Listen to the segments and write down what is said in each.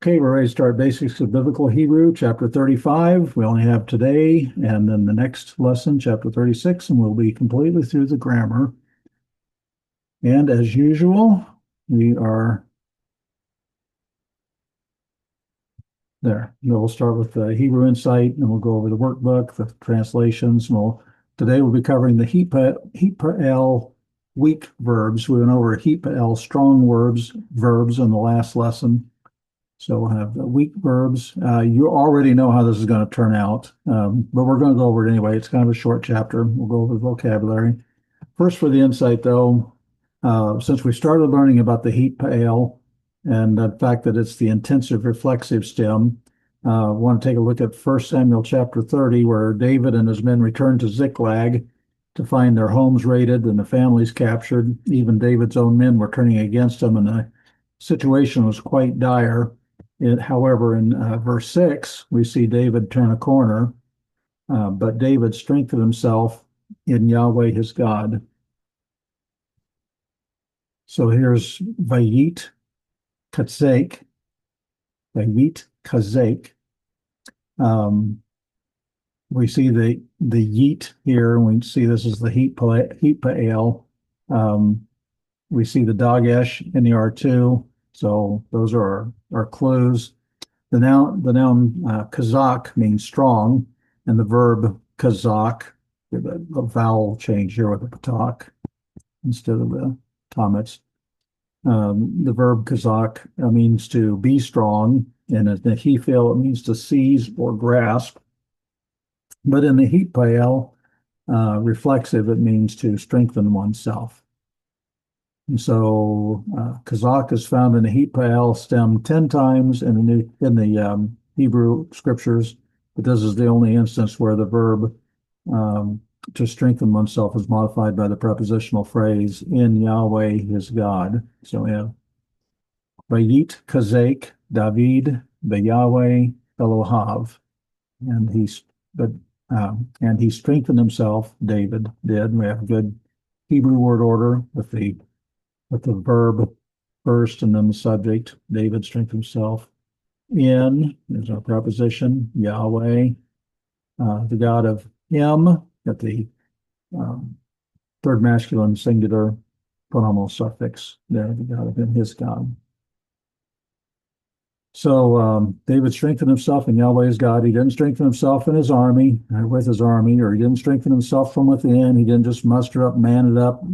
Okay, we're ready to start Basics of Biblical Hebrew, chapter 35. We only have today and then the next lesson, chapter 36, and we'll be completely through the grammar. And as usual, we are there. We'll start with the Hebrew Insight, and we'll go over the workbook, the translations. Today we'll be covering the Hitpael weak verbs. We went over Hitpael strong verbs in the last lesson. So we'll have the weak verbs. You already know how this is going to turn out, but we're going to go over it anyway. It's kind of a short chapter. We'll go over the vocabulary. First, for the insight, though, since we started learning about the Hitpael and the fact that it's the intensive reflexive stem, I want to take a look at 1 Samuel chapter 30, where David and his men returned to Ziklag to find their homes raided and the families captured. Even David's own men were turning against him, and the situation was quite dire. However, in verse 6, we see David turn a corner, but David strengthened himself in Yahweh his God. So here's Vayit Kazek. Vayit Kazek. We see the Yit here, and we see this is the Hitpael. We see the Dagesh in the R2. So those are our clues. The noun kazak means strong, and the verb kazak, the vowel change here with the patak instead of the tomits. The verb kazak means to be strong, and in the Hitpael it means to seize or grasp. But in the Hitpael reflexive, it means to strengthen oneself. And so kazak is found in the Hitpael stem 10 times in the Hebrew scriptures, but this is the only instance where the verb to strengthen oneself is modified by the prepositional phrase in Yahweh his God. So we have Vayit Kazek David Yahweh Elohav, and he strengthened himself. David did. We have good Hebrew word order with the verb first and then the subject. David strengthened himself in, is our preposition, Yahweh, the God of him, at the third masculine singular pronominal suffix there, the God of him, his God. So David strengthened himself in Yahweh's God. He didn't strengthen himself in his army, with his army, or he didn't strengthen himself from within. He didn't just muster up, man it up,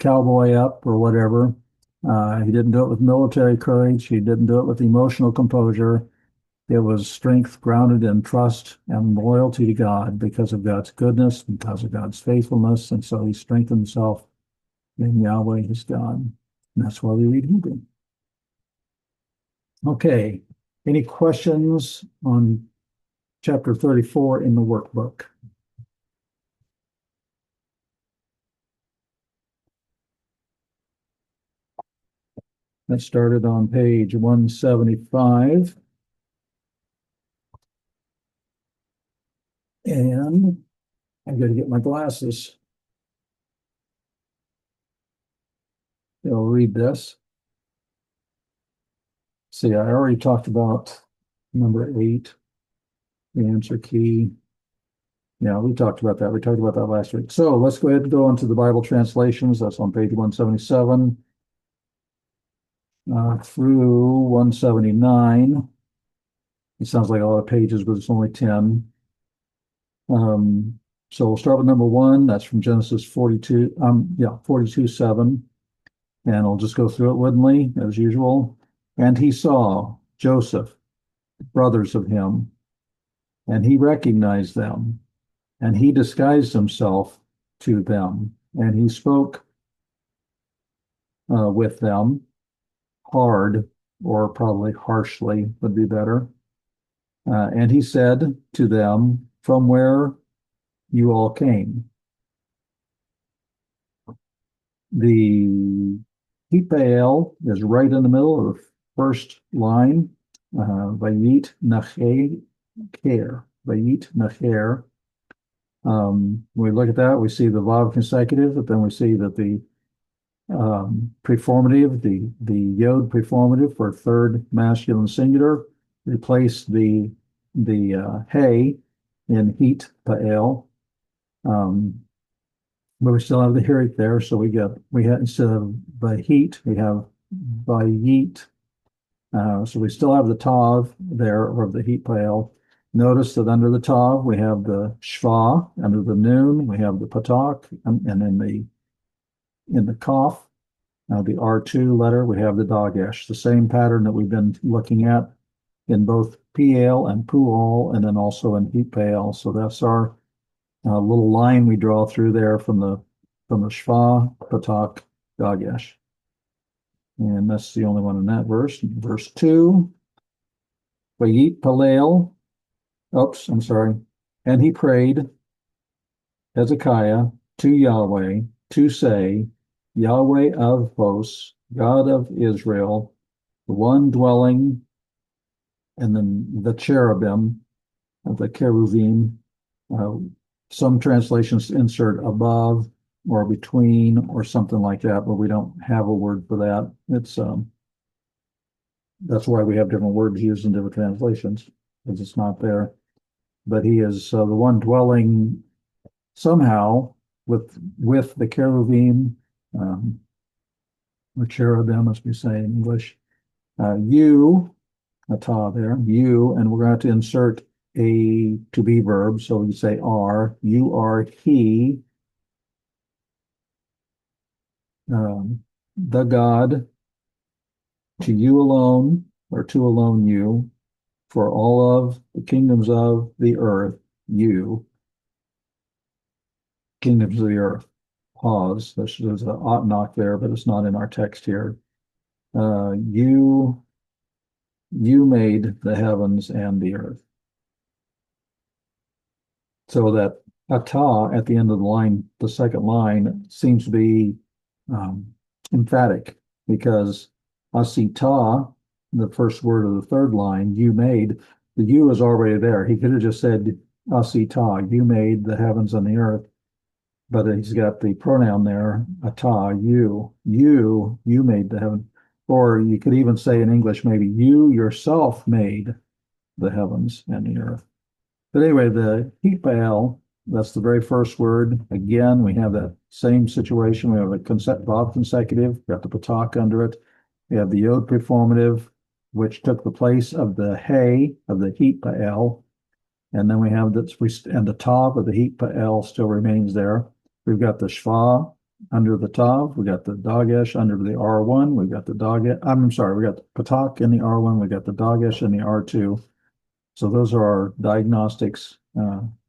cowboy up or whatever. He didn't do it with military courage. He didn't do it with emotional composure. It was strength grounded in trust and loyalty to God because of God's goodness, because of God's faithfulness. And so he strengthened himself in Yahweh his God. And that's why we read Hebrew. Okay. Any questions on chapter 34 in the workbook? That started on page 175. And I've got to get my glasses. I'll read this. See, I already talked about number 8, the answer key. Yeah, we talked about that. We talked about that last week. So let's go ahead and go into the Bible translations. That's on page 177 through 179. It sounds like a lot of pages, but it's only 10. So we'll start with number 1. That's from Genesis 42, 42:7. And I'll just go through it woodenly, as usual. And he saw Joseph, brothers of him, and he recognized them, and he disguised himself to them, and he spoke with them hard, or probably harshly would be better. And he said to them, from where you all came. The Hitpael is right in the middle of the first line. Vayit Nacher. Vayit Nacher. When we look at that, we see the Vav consecutive, but then we see that the preformative, the yod preformative for third masculine singular, replace the hey in Hitpael. But we still have the herit there, so we have instead of by heat, we have by yeet. So we still have the tav there, or the Hitpael. Notice that under the tav we have the shva, under the noon we have the patak, and in the kaf, the R2 letter, we have the dagesh, the same pattern that we've been looking at in both Piel and Pual, and then also in Hitpael. So that's our little line we draw through there from the shva, patak, dagesh. And that's the only one in that verse. Verse 2, Vayit Palel, oops, I'm sorry. And he prayed, Hezekiah, to Yahweh, to say, Yahweh of hosts, God of Israel, the one dwelling, and then the cherubim, of the cherubim. Some translations insert above or between or something like that, but we don't have a word for that. It's that's why we have different words used in different translations, because it's not there. But he is the one dwelling somehow with the cherubim, or cherubim, as we say in English. You, a ta there, you, and we're going to insert a to be verb. So we say are, you are he, the God, to you alone, or to alone you, for all of the kingdoms of the earth, you, kingdoms of the earth. Pause. There's an ought not there, but it's not in our text here. You made the heavens and the earth. So that ata at the end of the line, the second line, seems to be emphatic, because asita, the first word of the third line, you made, the you is already there. He could have just said asita, you made the heavens and the earth, but he's got the pronoun there, ata, you made the heaven. Or you could even say in English, maybe you yourself made the heavens and the earth. But anyway, the Hitpael, that's the very first word. Again, we have that same situation. We have a Vav consecutive, got the patak under it. We have the yod preformative, which took the place of the hey of the Hitpael. And then we have this, and the tav of the Hitpael still remains there. We've got the shva under the tav. We got the dagesh under the R1. We've got the dagesh. I'm sorry, we got the patak in the R1. We got the dagesh in the R2. So those are our diagnostics,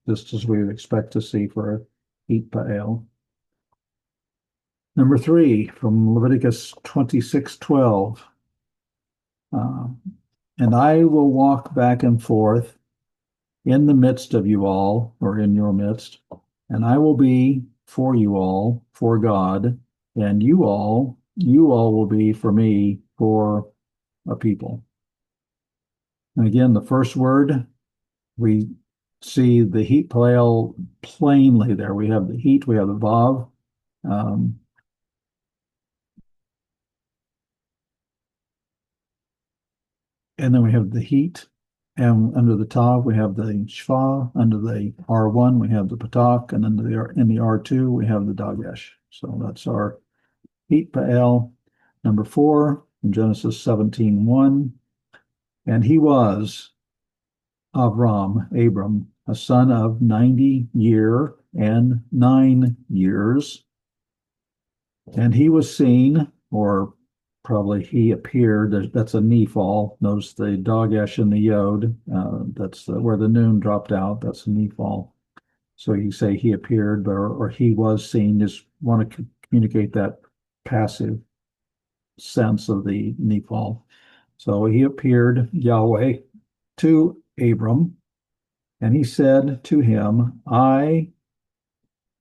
just as we would expect to see for Hitpael. Number 3, from Leviticus 26:12. And I will walk back and forth in the midst of you all, or in your midst, and I will be for you all, for God, and you all will be for me, for a people. And again, the first word, we see the Hitpael plainly there. We have the heat, we have the vav. And then we have the heat, and under the tav we have the shva, under the R1 we have the patak, and in the R2 we have the dagesh. So that's our Hitpael. Number 4, in Genesis 17:1. And he was Abram, a son of 90 year and 9 years. And he was seen, or probably he appeared, that's a nephal. Notice the dagesh and the yod, that's where the noon dropped out, that's a nephal. So you say he appeared, or he was seen, just want to communicate that passive sense of the nephal. So he appeared, Yahweh, to Abram, and he said to him, I,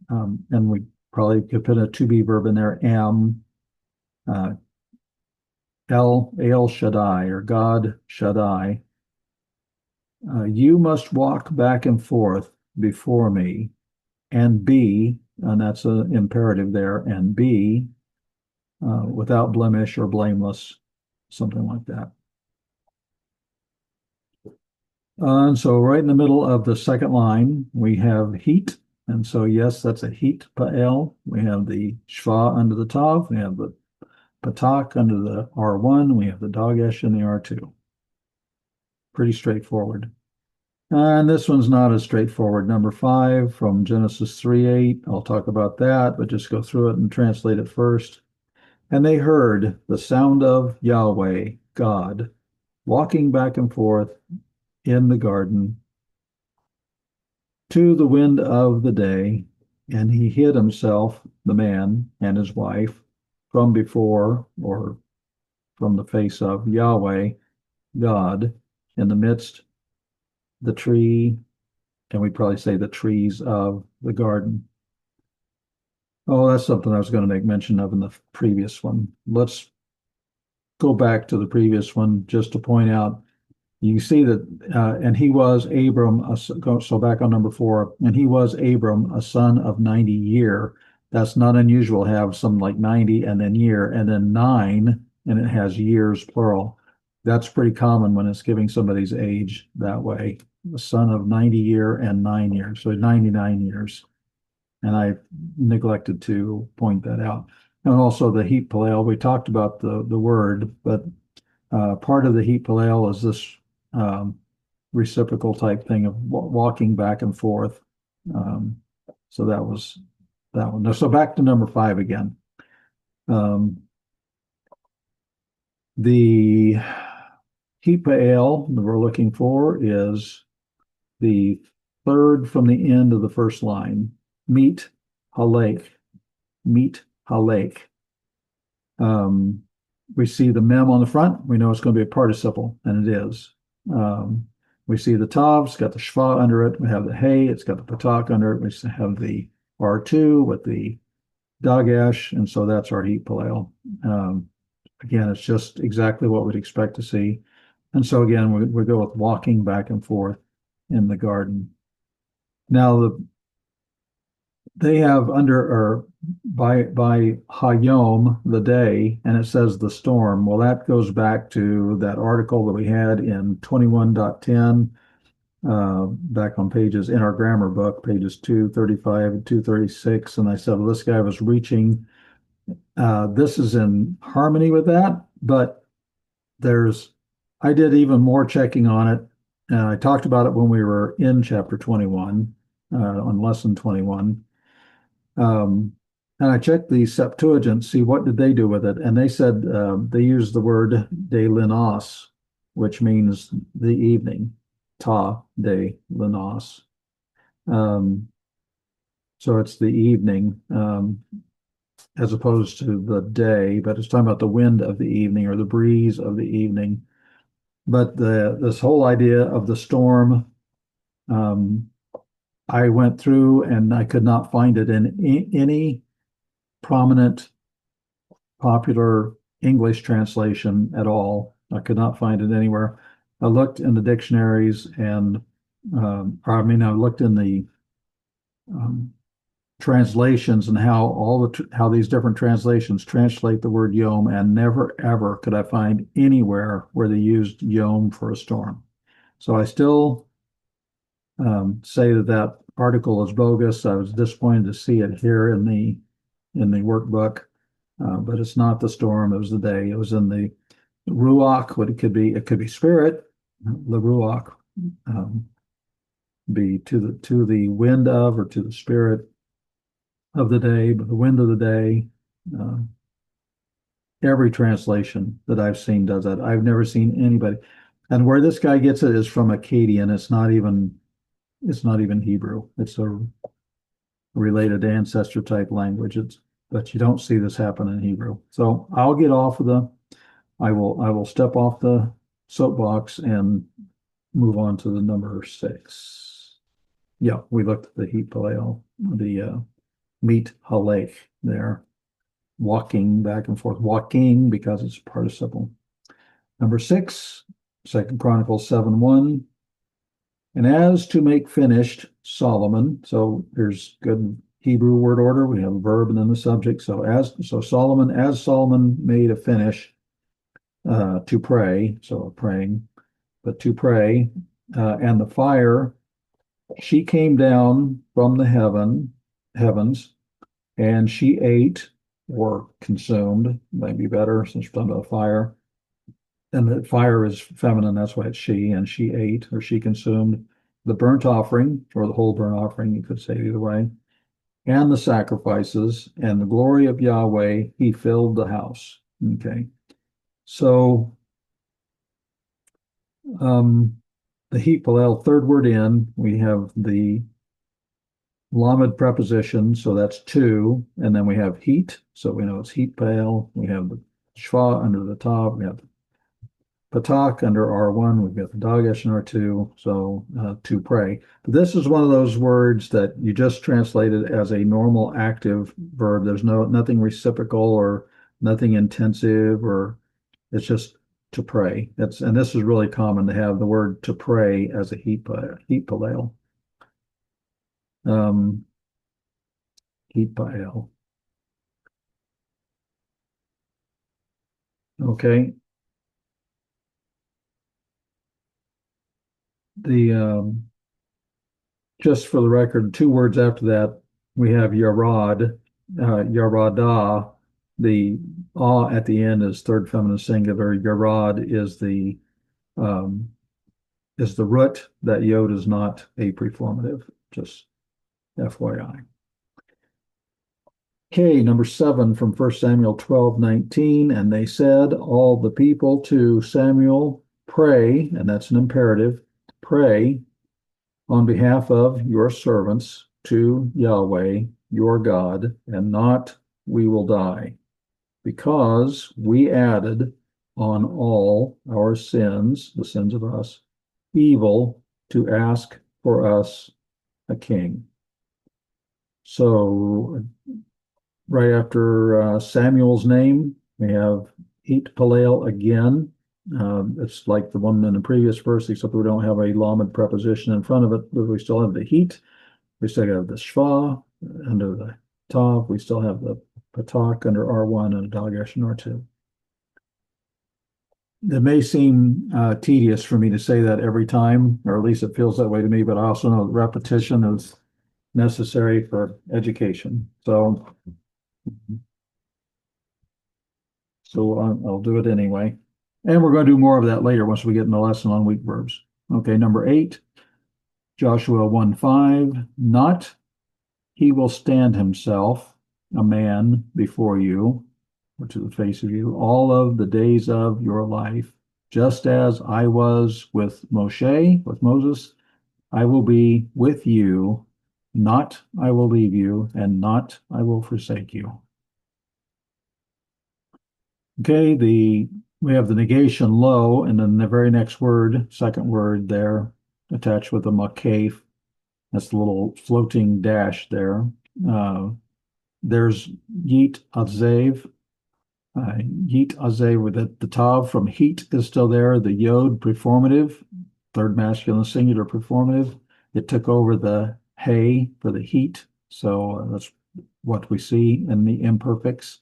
and we probably could put a to be verb in there, am El Shaddai, or God Shaddai. You must walk back and forth before me and be, and that's an imperative there, and be without blemish or blameless, something like that. And so right in the middle of the second line, we have heat. And so, yes, that's a Hitpael. We have the Shva under the Tav. We have the Patak under the R1. We have the Dagesh in the R2. Pretty straightforward. And this one's not as straightforward. Number 5 from Genesis 3:8. I'll talk about that, but just go through it and translate it first. And they heard the sound of Yahweh, God, walking back and forth in the garden to the wind of the day, and he hid himself, the man and his wife, from before or from the face of Yahweh, God, in the midst the tree, and we'd probably say the trees of the garden. Oh, that's something I was going to make mention of in the previous one. Let's go back to the previous one just to point out. You see that, and he was Abram, so back on number 4, and he was Abram, a son of 90 year. That's not unusual to have something like 90 and then year, and then 9, and it has years plural. That's pretty common when it's giving somebody's age that way. A son of 90 year and 9 years, so 99 years. And I neglected to point that out. And also the Hitpael, we talked about the word, but part of the Hitpael is this reciprocal type thing of walking back and forth. So that was that one. So back to number 5 again. The Hitpael that we're looking for is the third from the end of the first line. Meet halak. Meet halak. We see the mem on the front. We know it's going to be a participle, and it is. We see the tav, it's got the shva under it. We have the hey, it's got the patak under it. We have the R2 with the dagesh, and so that's our Hitpael. Again, it's just exactly what we'd expect to see. And so again, we go with walking back and forth in the garden. Now, they have under or by Hayom, the day, and it says the storm. Well, that goes back to that article that we had in 21.10, back on pages in our grammar book, pages 235 and 236. And I said, well, this guy was reaching. This is in harmony with that, but I did even more checking on it. And I talked about it when we were in chapter 21, on lesson 21. And I checked the Septuagint, see what did they do with it. And they said they used the word de linos, which means the evening, ta de linos. So it's the evening, as opposed to the day, but it's talking about the wind of the evening or the breeze of the evening. But this whole idea of the storm, I went through and I could not find it in any prominent popular English translation at all. I could not find it anywhere. I looked in the dictionaries and, I looked in the translations and how these different translations translate the word yom, and never ever could I find anywhere where they used yom for a storm. So I still say that article is bogus. I was disappointed to see it here in the workbook, but it's not the storm. It was the day. It was in the ruach. What it could be spirit. The ruach be to the wind of, or to the spirit of the day, but the wind of the day. Every translation that I've seen does that. I've never seen anybody. And where this guy gets it is from Akkadian. It's not even Hebrew. It's a related ancestor type language. But you don't see this happen in Hebrew. So I'll get off of I will step off the soapbox and move on to the number 6. Yeah, we looked at the Hitpael, the meet halak there, walking back and forth, walking because it's a participle. Number 6, 2 Chronicles 7:1. And as to make finished Solomon, so there's good Hebrew word order. We have a verb and then the subject. So Solomon, as Solomon made a finish to pray, so praying, but to pray, and the fire, she came down from the heavens, and she ate or consumed, might be better since we're talking about fire. And the fire is feminine, that's why it's she, and she ate or she consumed the burnt offering or the whole burnt offering, you could say either way, and the sacrifices, and the glory of Yahweh, he filled the house. Okay. So the Hitpael, third word in, we have the Lamed preposition, so that's two, and then we have heat, so we know it's Hitpael. We have the Shva under the top, we have Patak under R1, we've got the Dagesh in R2, so to pray. But this is one of those words that you just translated as a normal active verb. There's nothing reciprocal or nothing intensive, or it's just to pray. And this is really common to have the word to pray as a Hitpael. Hitpael. Okay. The just for the record, two words after that, we have Yarad, Yarada. The ah at the end is third feminine singular. Yarad is the root. That yod is not a preformative. Just FYI. Okay, number 7 from 1 Samuel 12:19. And they said, all the people to Samuel, pray, and that's an imperative, pray on behalf of your servants to Yahweh, your God, and not we will die, because we added on all our sins, the sins of us, evil to ask for us a king. So right after Samuel's name, we have Hitpael again. It's like the one in the previous verse, except we don't have a lamed preposition in front of it, but we still have the heat. We still have the shva under the tav. We still have the patak under R1 and a dagesh in R2. It may seem tedious for me to say that every time, or at least it feels that way to me, but I also know that repetition is necessary for education. So I'll do it anyway. And we're going to do more of that later once we get in the lesson on weak verbs. Okay, number 8, Joshua 1:5. Not he will stand himself, a man, before you, or to the face of you, all of the days of your life, just as I was with Moshe, with Moses, I will be with you, not I will leave you, and not I will forsake you. Okay, we have the negation lo, and then the very next word, second word there, attached with a makef. That's the little floating dash there. There's yit azev. Yit azev with the tav from heat is still there. The yod preformative, third masculine singular preformative. It took over the hey for the heat. So that's what we see in the imperfects.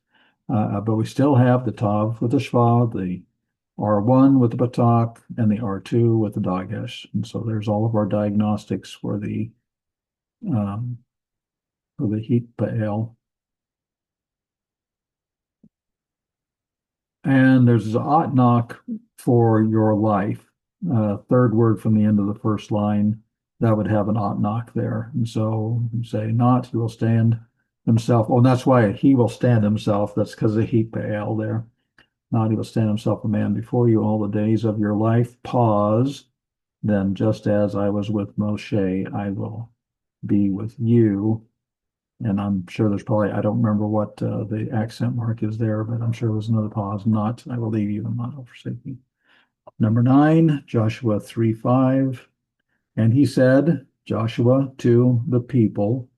But we still have the tav with the shva, the R1 with the batak, and the R2 with the dagesh. And so there's all of our diagnostics for the Hitpael. And there's an atnak for your life. Third word from the end of the first line, that would have an atnak there. And so you say, not, he will stand himself. Oh, and that's why he will stand himself. That's because of Hitpael there. Not he will stand himself a man before you all the days of your life. Pause. Then just as I was with Moshe, I will be with you. And I'm sure there's probably, I don't remember what the accent mark is there, but I'm sure there's another pause. Not, I will leave you and not forsake you. Number 9, Joshua 3:5. And he said, Joshua, to the people,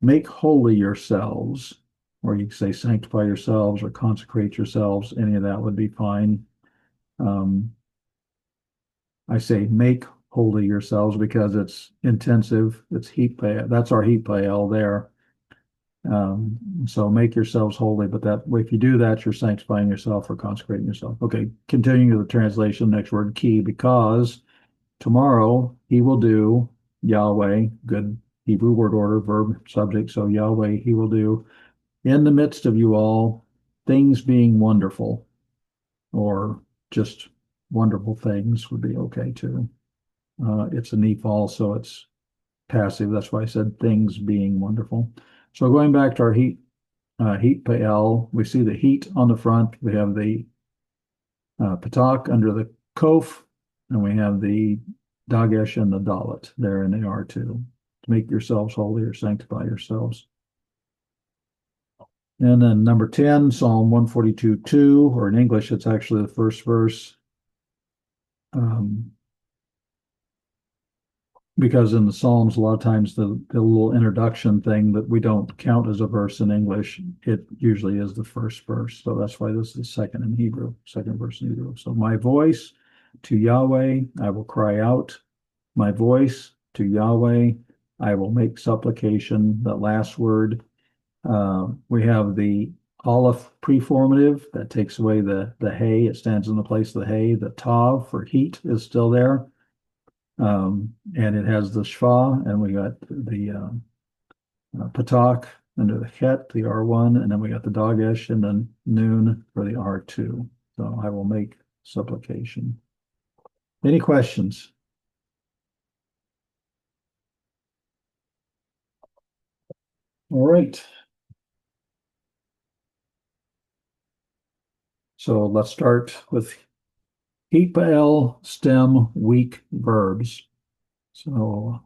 make holy yourselves, or you could say sanctify yourselves or consecrate yourselves. Any of that would be fine. I say make holy yourselves because it's intensive. It's Hitpael. That's our Hitpael there. So make yourselves holy, but that if you do that, you're sanctifying yourself or consecrating yourself. Okay, continuing to the translation, next word, key, because tomorrow he will do Yahweh, good Hebrew word order, verb, subject. So Yahweh, he will do in the midst of you all things being wonderful, or just wonderful things would be okay too. It's a Nephal, so it's passive. That's why I said things being wonderful. So going back to our Hitpael, we see the heat on the front. We have the Patak under the Kof, and we have the Dagesh and the Dalet there in the R2. To make yourselves holy or sanctify yourselves. And then number 10, Psalm 142:2, or in English, it's actually the first verse. Because in the Psalms, a lot of times the little introduction thing that we don't count as a verse in English, it usually is the first verse. So that's why this is second in Hebrew, second verse in Hebrew. So my voice to Yahweh, I will cry out. My voice to Yahweh, I will make supplication. That last word, we have the Aleph preformative that takes away the hay. It stands in the place of the hay. The Tav for heat is still there. And it has the Shva, and we got the Patak under the Het, the R1, and then we got the Dagesh, and then Noon for the R2. So I will make supplication. Any questions? All right. So let's start with Hitpael stem weak verbs. So,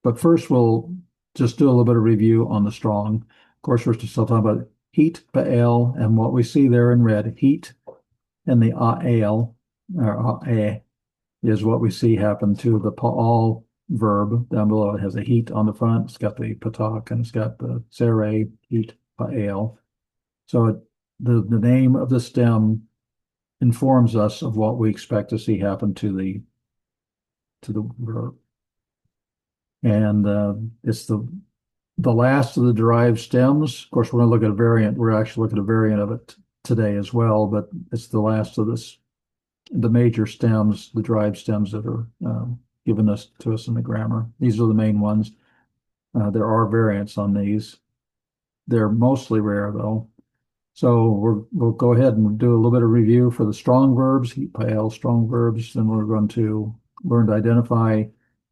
but first we'll just do a little bit of review on the strong. Of course, we're still talking about Hitpael, and what we see there in red, heat and the a'el, or a'eh, is what we see happen to the pa'al verb down below. It has a heat on the front, it's got the patak, and it's got the sere, heat, pa'el. So the name of the stem informs us of what we expect to see happen to the verb. And it's the last of the derived stems. Of course, we're going to look at a variant. We're actually looking at a variant of it today as well, but it's the last of the major stems, the derived stems that are given to us in the grammar. These are the main ones. There are variants on these. They're mostly rare though. So we'll go ahead and do a little bit of review for the strong verbs, Hitpael, strong verbs. Then we're going to learn to identify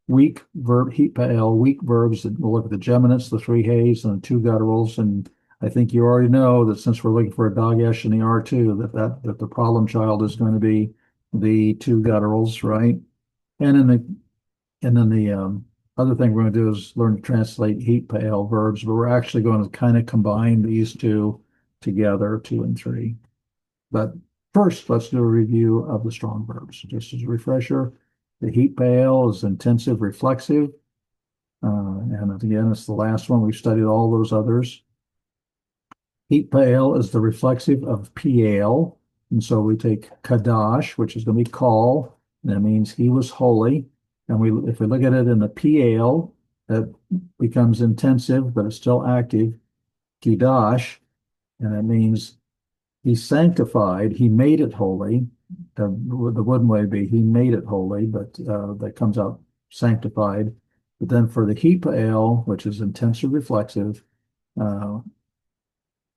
weak verb, Hitpael, weak verbs. And we'll look at the geminates, the three hays, and the two gutturals. And I think you already know that since we're looking for a Dagesh in the R2, that the problem child is going to be the two gutturals, right? And then the other thing we're going to do is learn to translate Hitpael verbs, but we're actually going to kind of combine these two together, 2 and 3. But first, let's do a review of the strong verbs. Just as a refresher, the Hitpael is intensive reflexive. And again, it's the last one. We've studied all those others. Hitpael is the reflexive of Piel. And so we take Kadash, which is going to be call, and that means he was holy. And if we look at it in the Piel, that becomes intensive, but it's still active. Kidash, and that means he sanctified, he made it holy. The wooden way would be he made it holy, but that comes out sanctified. But then for the Hitpael, which is intensive reflexive, and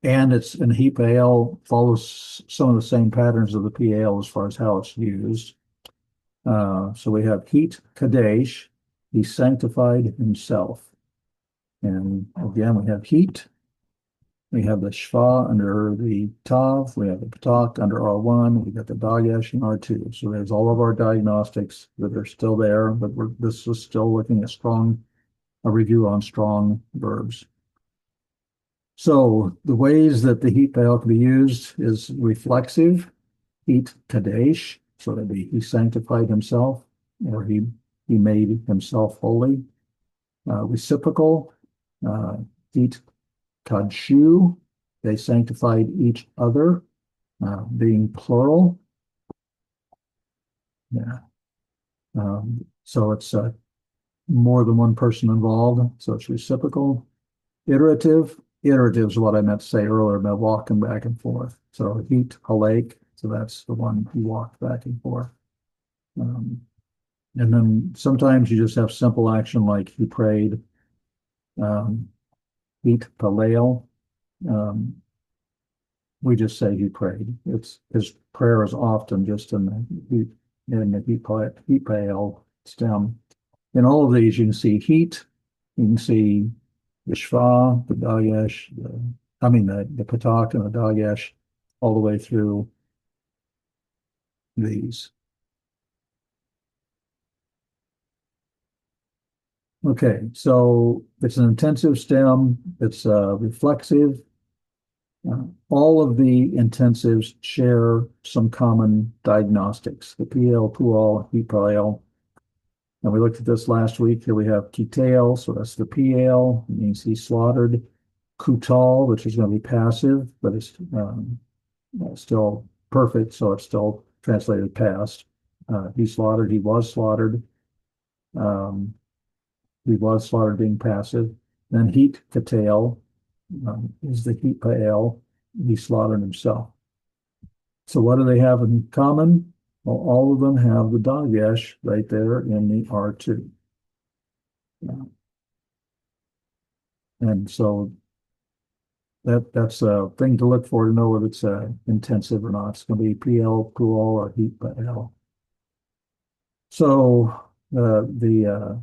Hitpael follows some of the same patterns of the PAL as far as how it's used. So we have Heat Kadesh, he sanctified himself. And again, we have heat. We have the Shva under the Tav. We have the Patak under R1. We got the Dagesh in R2. So there's all of our diagnostics that are still there, but this is still looking at a review on strong verbs. So the ways that the Hitpael can be used is reflexive, Heat Kadesh, so that he sanctified himself, or he made himself holy. Reciprocal, Heat Kadshu, they sanctified each other, being plural. Yeah. So it's more than one person involved, so it's reciprocal. Iterative is what I meant to say earlier about walking back and forth. So heat, halake, so that's the one he walked back and forth. Um, and then sometimes you just have simple action like he prayed, um, Hitpael. Um, we just say he prayed. It's his prayer is often just in the Hitpael stem. In all of these, you can see heat, you can see the Shva, the Dagesh, the Patak and the Dagesh, all the way through these. Okay, so it's an intensive stem. It's reflexive. All of the intensives share some common diagnostics. The PL, PUAL, HPL. And we looked at this last week. Here we have Kitale, so that's the PL. It means he slaughtered. Kutal, which is going to be passive, but it's still perfect, so it's still translated past. He slaughtered, he was slaughtered. Um, he was slaughtered being passive. Then heat Kitale is the heat Pael. He slaughtered himself. So what do they have in common? Well, all of them have the Dagesh right there in the R2. And so that's a thing to look for to know whether it's intensive or not. It's going to be PL, PUL, or heat L. So the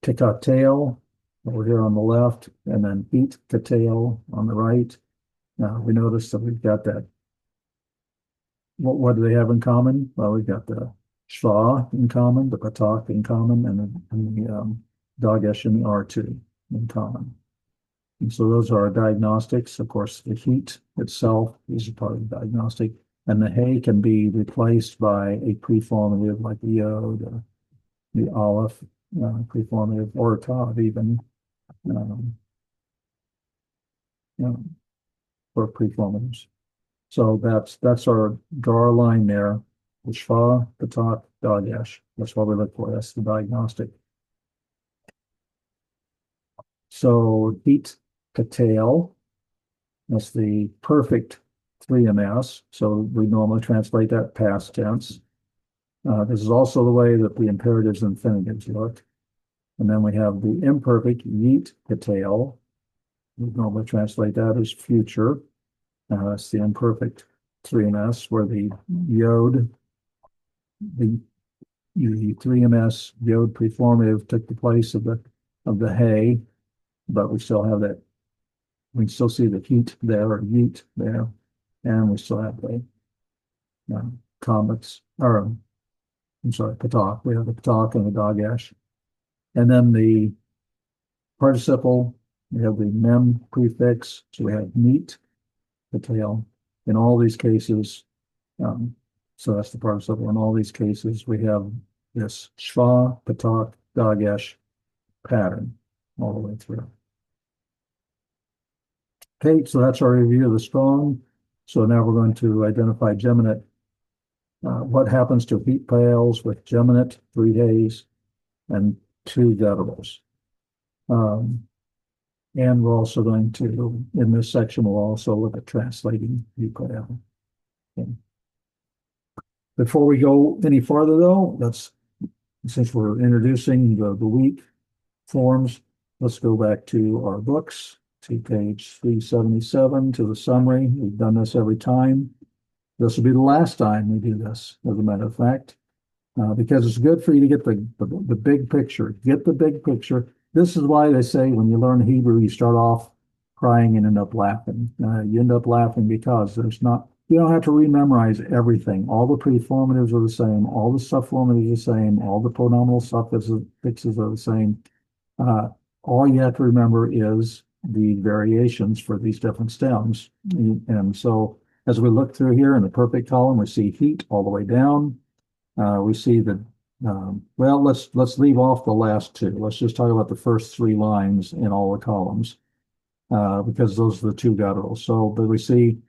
Tikatail over here on the left, and then heat Katail on the right. Now we notice that we've got that. What do they have in common? Well, we've got the Shva in common, the Patak in common, and the Dagesh and the R2 in common. And so those are our diagnostics. Of course, the heat itself is a part of the diagnostic, and the hay can be replaced by a preformative like the yod, the aleph, preformative, or a tav even, um, you know, for preformatives. So that's our draw our line there. The shva, the patak, dagesh. That's what we look for. That's the diagnostic. So heat Katail, that's the perfect 3ms. So we normally translate that past tense. This is also the way that the imperatives and infinitives look. And then we have the imperfect yeet Katail. We normally translate that as future. That's the imperfect 3ms, where the yod, the 3ms yod preformative took the place of the hay, but we still have that. We still see the heat there, or yeet there, and we still have the comets, or I'm sorry, patak. We have the patak and the dagesh. And then the participle, we have the mem prefix, so we have meet, the tail. In all these cases, so that's the participle. In all these cases, we have this shva, patak, dagesh pattern all the way through. Okay, so that's our review of the strong. So now we're going to identify geminate. What happens to Hitpaels with geminate, 3 days, and 2 gutturals. And we're also going to, in this section, we'll also look at translating Hitpael. Okay. Before we go any farther, though, since we're introducing the week forms, let's go back to our books, to page 377, to the summary. We've done this every time. This will be the last time we do this, as a matter of fact, because it's good for you to get the big picture. Get the big picture. This is why they say when you learn Hebrew, you start off crying and end up laughing. You end up laughing because you don't have to rememorize everything. All the preformatives are the same. All the subformatives are the same. All the pronominal suffixes are the same. All you have to remember is the variations for these different stems. And so as we look through here in the perfect column, we see heat all the way down. We see that, well, let's leave off the last 2. Let's just talk about the first 3 lines in all the columns, because those are the 2 gutturals. So, but we see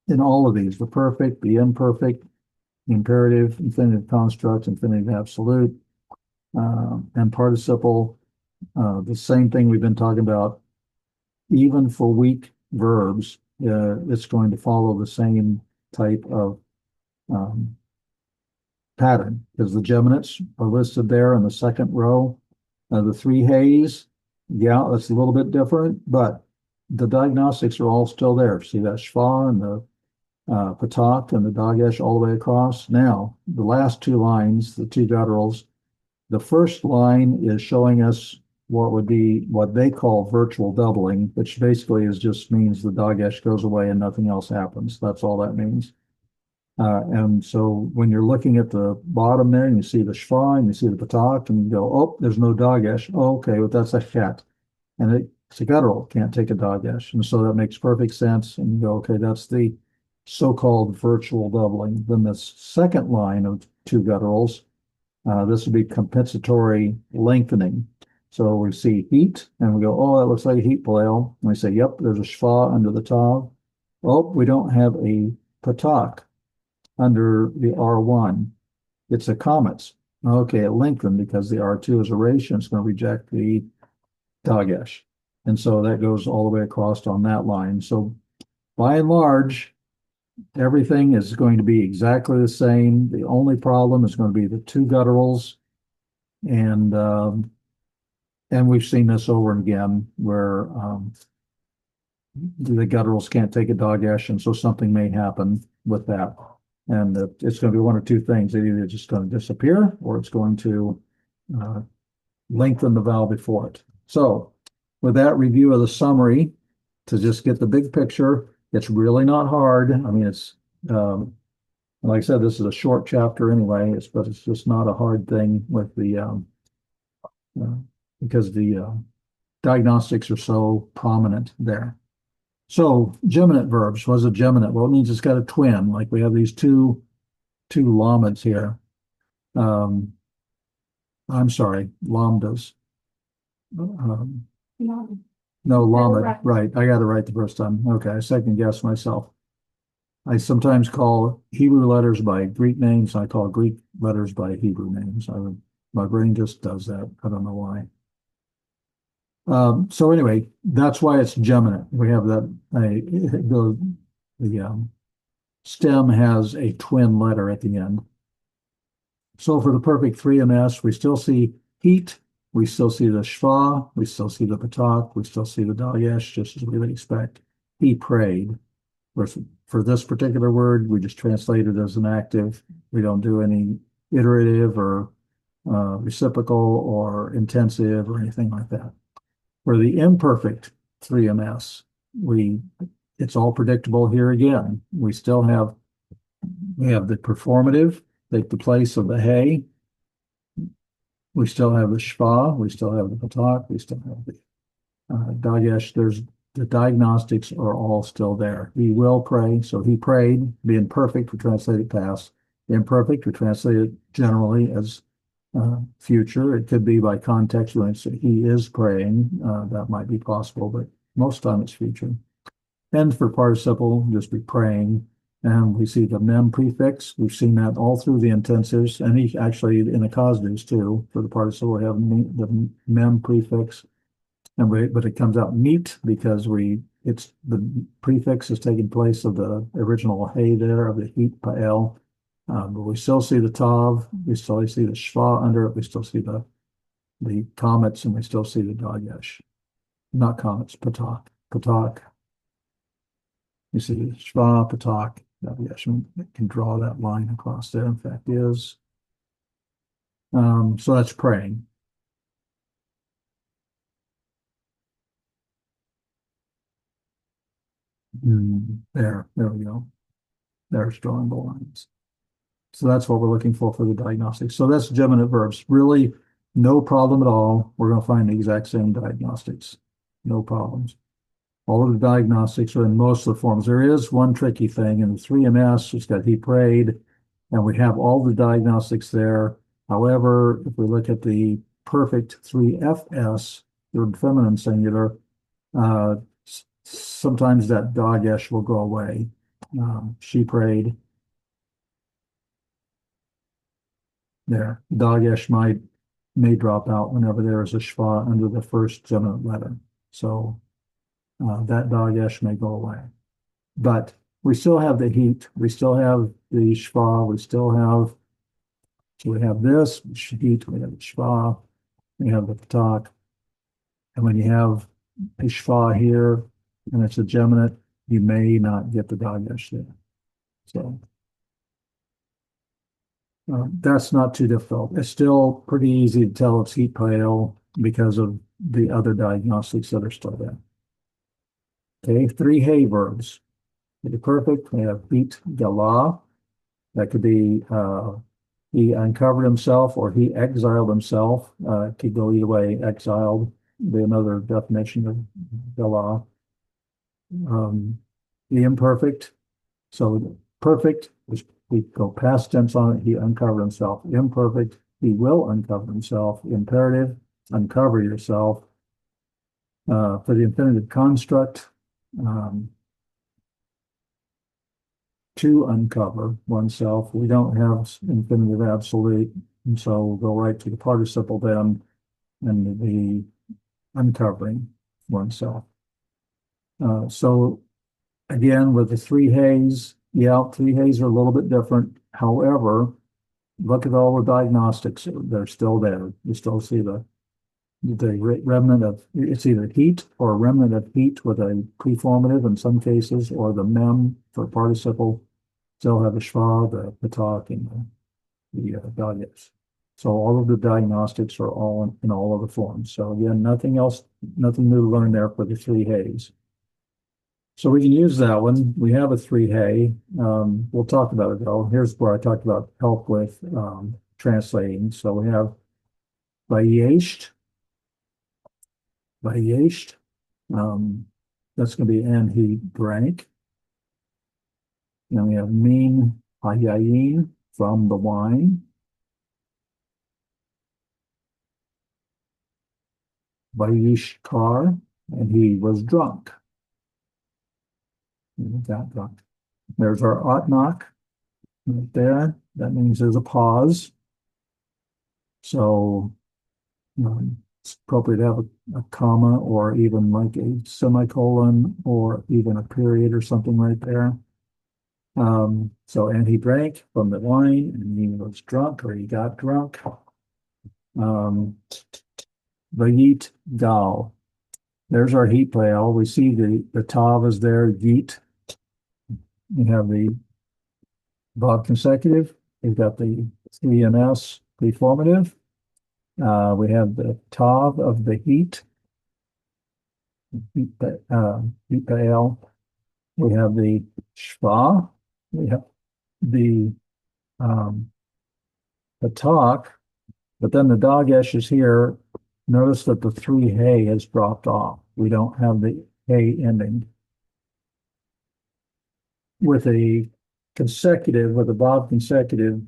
in all of these, the perfect, the imperfect, imperative, infinitive construct, infinitive absolute, and participle, The same thing we've been talking about, even for weak verbs, it's going to follow the same type of um, pattern, because the geminates are listed there in the second row. The three hays, yeah, that's a little bit different, but the diagnostics are all still there. See that schwa and the patak and the dagesh all the way across. Now, the last two lines, the two gutturals, the first line is showing us what would be what they call virtual doubling, which basically is just means the dagesh goes away and nothing else happens. That's all that means. And so when you're looking at the bottom there and you see the schwa and you see the patak and you go, oh, there's no dagesh. Oh, okay, well, that's a chet. And it's a guttural, can't take a dagesh. And so that makes perfect sense. And you go, okay, that's the so-called virtual doubling. Then the second line of two gutturals, this would be compensatory lengthening. So we see heat and we go, oh, that looks like a Hitpael. And we say, yep, there's a schwa under the tav. Oh, we don't have a patak under the R1. It's a comets. Okay, it lengthened because the R2 is a ration. It's going to reject the dagesh. And so that goes all the way across on that line. So by and large, everything is going to be exactly the same. The only problem is going to be the two gutturals. And we've seen this over and again where the gutturals can't take a dagesh, and so something may happen with that. And it's going to be one or two things. It's either just going to disappear or it's going to lengthen the vowel before it. So with that review of the summary, to just get the big picture, it's really not hard. I mean, it's like I said, this is a short chapter anyway, but it's just not a hard thing with the because the diagnostics are so prominent there. So geminate verbs. What is a geminate? Well, it means it's got a twin. Like we have these two lambdas here. I'm sorry, lambdas. No, lamed. Right. I got it right the first time. Okay, I second guess myself. I sometimes call Hebrew letters by Greek names. I call Greek letters by Hebrew names. My brain just does that. I don't know why. So anyway, that's why it's geminate. We have that the stem has a twin letter at the end. So for the perfect 3ms, we still see heat, we still see the schwa, we still see the patak, we still see the dagesh, just as we would expect. He prayed. For this particular word, we just translate it as an active. We don't do any iterative or reciprocal or intensive or anything like that. For the imperfect 3ms, it's all predictable here again. We have the performative take the place of the hay. We still have the schwa, we still have the patak, we still have the dagesh. The diagnostics are all still there. He will pray, so he prayed. Being perfect, we translate it past. Imperfect, we translate it generally as future. It could be by context when he is praying. That might be possible, but most of the time it's future. And for participle, just be praying. And we see the mem prefix. We've seen that all through the intensives, and actually in the causative too. For the participle, we have the mem prefix, but it comes out meet because the prefix is taking place of the original hay there of the Hitpael. But we still see the tav, we still see the schwa under it, we still see the comets, and we still see the dagesh. Not comets, patak. Patak. You see the schwa, patak, dagesh. We can draw that line across there. In fact, is. So that's praying. There we go. There's drawing the lines. So that's what we're looking for the diagnostics. So that's geminate verbs. Really, no problem at all. We're going to find the exact same diagnostics. No problems. All of the diagnostics are in most of the forms. There is one tricky thing in the 3ms. It's got he prayed, and we have all the diagnostics there. However, if we look at the perfect 3fs, third feminine singular, sometimes that dagesh will go away. She prayed. There, dagesh might may drop out whenever there is a schwa under the first geminate letter. So that dagesh may go away. But we still have the heat, we still have the schwa, we still have, so we have this heat, we have the schwa, we have the patak. And when you have a schwa here and it's a geminate, you may not get the dagesh there. So that's not too difficult. It's still pretty easy to tell it's Hitpael because of the other diagnostics that are still there. Okay, 3 hey verbs. To be perfect, we have hit galah. That could be he uncovered himself or he exiled himself. It could go either way. Exiled be another definition of galah. The imperfect. So perfect, we go past tense on it. He uncovered himself. Imperfect, he will uncover himself. Imperative, uncover yourself. For the infinitive construct, to uncover oneself. We don't have infinitive absolute, and so we'll go right to the participle then, and the uncovering oneself. So again, with the 3 heys, yeah, 3 heys are a little bit different. However, look at all the diagnostics; they're still there. You still see the remnant of, it's either heat or remnant of heat with a preformative in some cases, or the mem for participle still have the schwa, the patak, and the dagesh. So all of the diagnostics are all in all of the forms. So again, nothing else, nothing new to learn there for the 3 heys. So we can use that one. We have a 3 hey. We'll talk about it though. Here's where I talked about help with translating. So we have vayesht. Vayesht. That's going to be and he drank. Then we have min hayayin, from the wine. Vayishkar, and he was drunk. He got drunk. There's our otnok right there. That means there's a pause. So it's appropriate to have a comma or even like a semicolon or even a period or something right there. So, and he drank from the wine and he was drunk or he got drunk. Vayit gal. There's our Hitpael. We see the tav is there, yit. We have the Bob consecutive. We've got the CNS preformative. We have the tav of the heat. Hitpael. We have the shva. We have the patak, but then the dagesh is here. Notice that the 3 hey has dropped off. We don't have the hey ending. With a consecutive, with a Bob consecutive,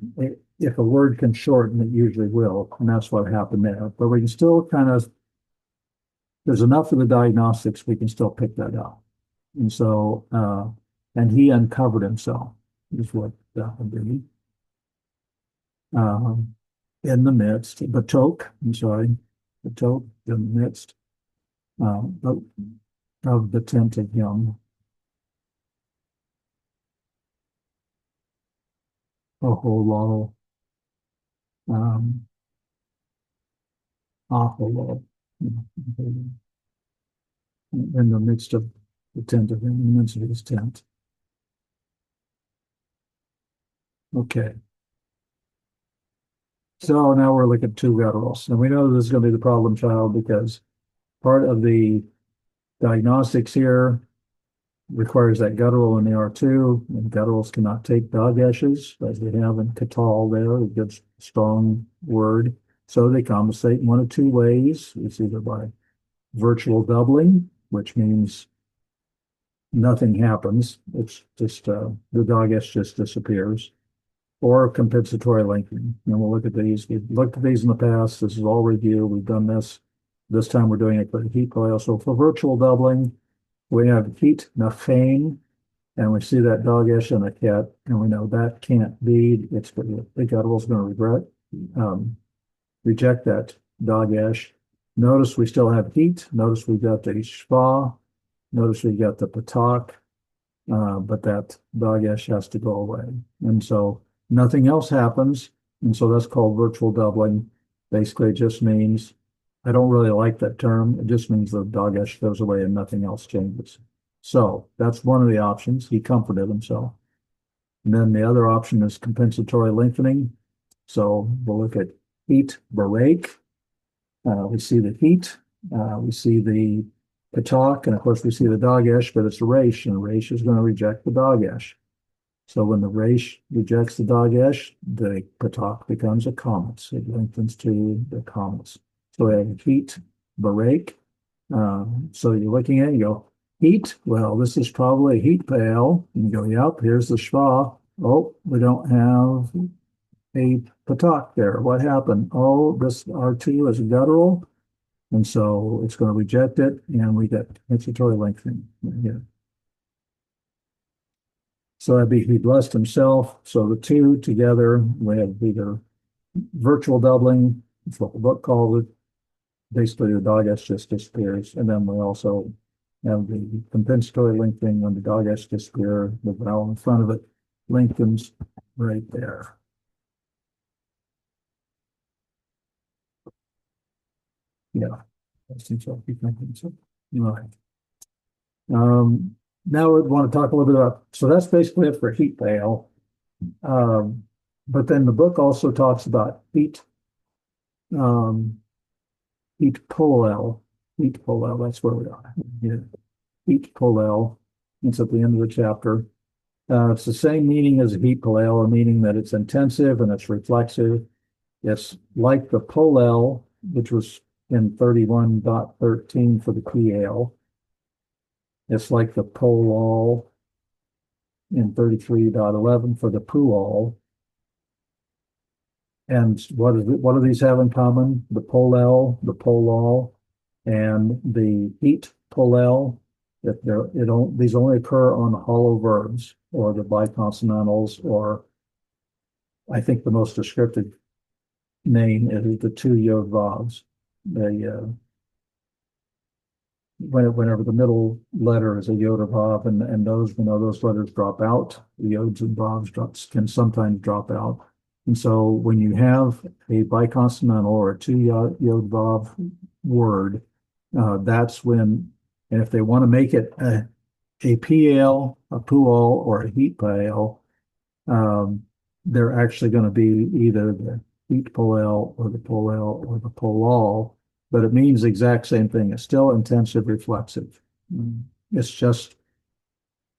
if a word can shorten, it usually will, and that's what happened there. But we can still kind of, there's enough of the diagnostics, we can still pick that up. And so, and he uncovered himself, is what that would be. In the midst, batok, I'm sorry, batok, in the midst of the tent of Yom. Oholo, Aholo, in the midst of the tent of Yom, in the midst of his tent. Okay. So now we're looking at 2 gutturals. And we know this is going to be the problem child because part of the diagnostics here requires that guttural in the R2, and gutturals cannot take dageshes, as they have in katal there, a good strong word. So they compensate in 1 of 2 ways. It's either by virtual doubling, which means nothing happens. It's just the dagesh just disappears, or compensatory lengthening. And we'll look at these. We've looked at these in the past. This is all review. We've done this. This time we're doing it for the Hitpael. So for virtual doubling, we have heat nafein, and we see that dagesh in a cat, and we know that can't be. It's the guttural is going to regret. reject that dagesh. Notice we still have heat. Notice we've got the shva. Notice we've got the patak, but that dagesh has to go away. And so nothing else happens. And so that's called virtual doubling. Basically, it just means, I don't really like that term. It just means the dagesh goes away and nothing else changes. So that's one of the options. He comforted himself. And then the other option is compensatory lengthening. So we'll look at heat, barek. We see the heat. We see the patak, and of course we see the dagesh, but it's a resh, and resh is going to reject the dagesh. So when the resh rejects the dagesh, the patak becomes a kametz. It lengthens to the kametz. So we have heat, barek. So you're looking at it, you go, heat, well, this is probably a Hitpael. And you go, yep, here's the shva. Oh, we don't have a patak there. What happened? Oh, this R2 is a guttural. And so it's going to reject it, and we get compensatory lengthening here. So that'd be he blessed himself. So the two together, we have either virtual doubling, that's what the book calls it. Basically, the dagesh just disappears. And then we also have the compensatory lengthening when the dagesh disappears, the vowel in front of it lengthens right there. Yeah, I think so. Keep thinking so. All right. Now we want to talk a little bit about, so that's basically it for Hitpael. But then the book also talks about Hitpoel. Hitpoel, that's where we are. Yeah. Hitpoel. It's at the end of the chapter. It's the same meaning as a Hitpoel, meaning that it's intensive and it's reflexive. It's like the polel, which was in 31.13 for the PL. It's like the polol in 33.11 for the puol. And what do these have in common? The polel, the polol, and the heat polel. These only occur on hollow verbs or the biconsonantals, or I think the most descriptive name is the two yod vowels. Whenever the middle letter is a yod or vav, and those letters drop out, the yods and vavs can sometimes drop out. And so when you have a biconsonantal or a two yod vav word, that's when, and if they want to make it a PL, a puol, or a Hitpael, they're actually going to be either the Hitpoel or the polel or the polol, but it means the exact same thing. It's still intensive reflexive. It's just,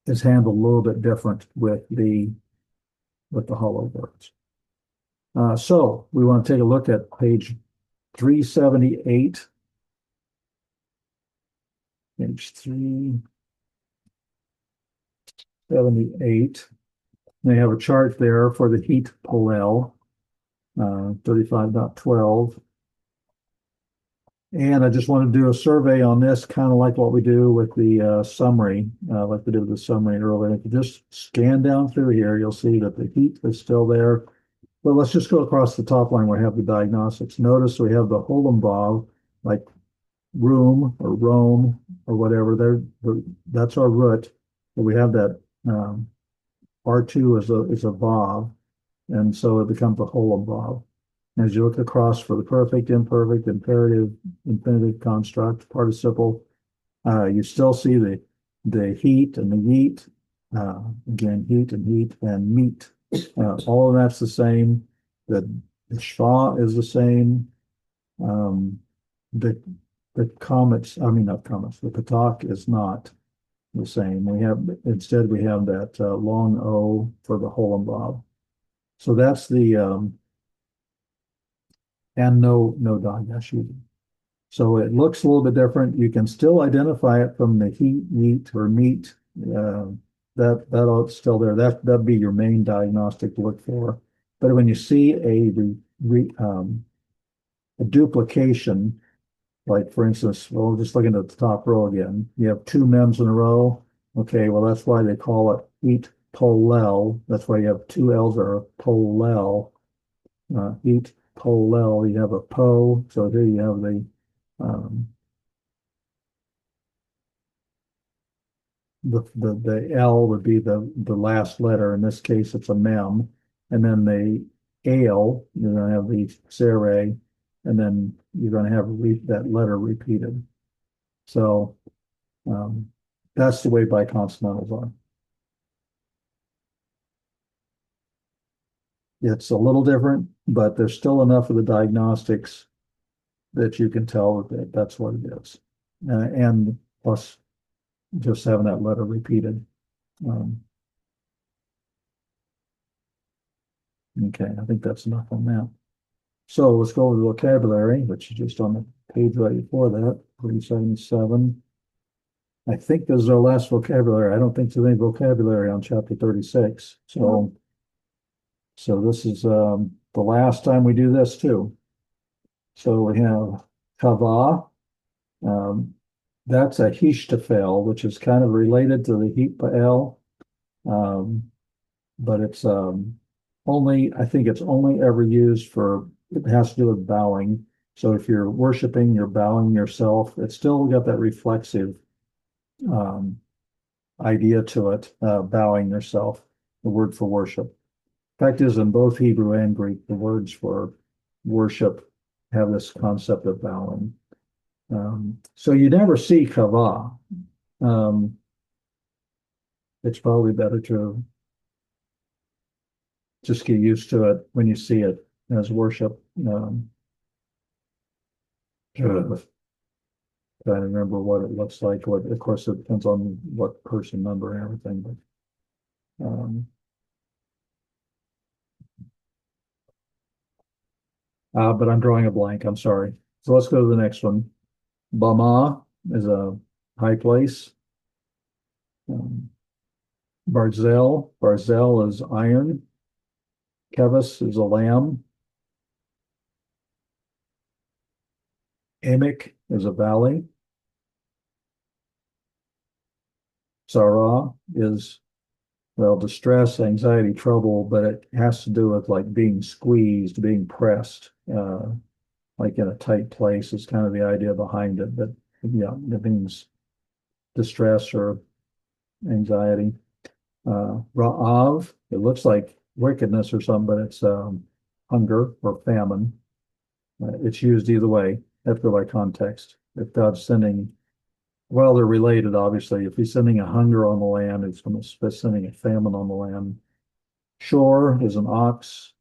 it's handled a little bit different with the hollow words. So we want to take a look at page 378. Page 378. They have a chart there for the Hitpoel, 35.12. And I just want to do a survey on this, kind of like what we do with the summary, like we did with the summary earlier. If you just scan down through here, you'll see that the heat is still there. But let's just go across the top line where we have the diagnostics. Notice we have the Holombav, like room or Rome or whatever. That's our root. But we have that R2 is a vav, and so it becomes a Holombav. As you look across for the perfect, imperfect, imperative, infinitive construct, participle, you still see the heat and the yeet. Again, heat and meat. All of that's the same. The shva is the same. The comets, I mean not comets, the patak is not the same. Instead we have that long O for the Holombav. So that's the and no dagesh either. So it looks a little bit different. You can still identify it from the heat, yeet, or meat. That's still there. That'd be your main diagnostic to look for. But when you see a duplication, like for instance, well, just looking at the top row again, you have two mems in a row. Okay, well that's why they call it heat polel. That's why you have two L's that are polel. Heat polel, you have a po. So here you have um, the L would be the last letter. In this case, it's a mem. And then the ale, you're going to have the sere, and then you're going to have that letter repeated. So that's the way biconsonantals are. It's a little different, but there's still enough of the diagnostics that you can tell that that's what it is. And plus just having that letter repeated. Okay, I think that's enough on that. So let's go over the vocabulary, which is just on the page right before that, 377. I think this is our last vocabulary. I don't think there's any vocabulary on chapter 36. So this is the last time we do this too. So we have kava. That's a hishtafel, which is kind of related to the Hitpael. But it's only, I think it's only ever used for, it has to do with bowing. So if you're worshiping, you're bowing yourself. It's still got that reflexive idea to it, bowing yourself, the word for worship. Fact is, in both Hebrew and Greek, the words for worship have this concept of bowing. So you never see kava. It's probably better to just get used to it when you see it as worship. Trying to remember what it looks like. Of course, it depends on what person number and everything. But I'm drawing a blank. I'm sorry. So let's go to the next one. Bama is a high place. Barzel is iron. Kevis is a lamb. Emek is a valley. Sarah is, well, distress, anxiety, trouble, but it has to do with like being squeezed, being pressed, like in a tight place is kind of the idea behind it. But yeah, it means distress or anxiety. Ra'av, it looks like wickedness or something, but it's hunger or famine. It's used either way, have to go by context. If God's sending, well, they're related, obviously. If he's sending a hunger on the land, it's going to be sending a famine on the land. Shor is an ox.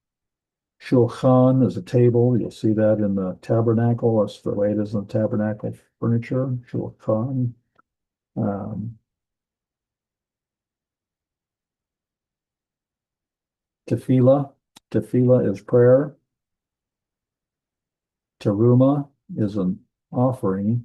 Shulchan is a table. You'll see that in the tabernacle. That's the way it is in the tabernacle furniture. Shulchan. Tefillah. Tefillah is prayer. Teruma is an offering.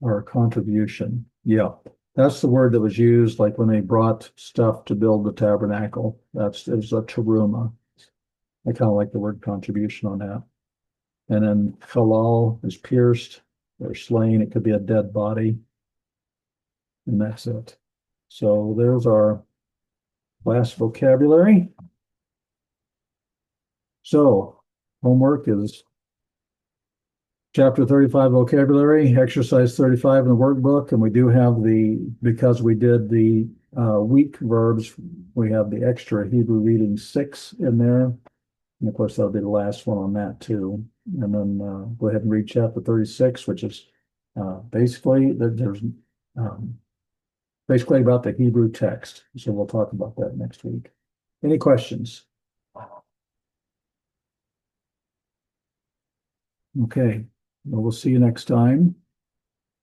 Or a contribution. Yeah, that's the word that was used like when they brought stuff to build the tabernacle. It was a teruma. I kind of like the word contribution on that. And then halal is pierced or slain. It could be a dead body. And that's it. So there's our last vocabulary. So homework is chapter 35 vocabulary, exercise 35 in the workbook. And we do have because we did the week verbs, we have the extra Hebrew reading 6 in there. And of course, that'll be the last one on that too. And then go ahead and read chapter 36, which is basically there's basically about the Hebrew text. So we'll talk about that next week. Any questions? Okay, well, we'll see you next time.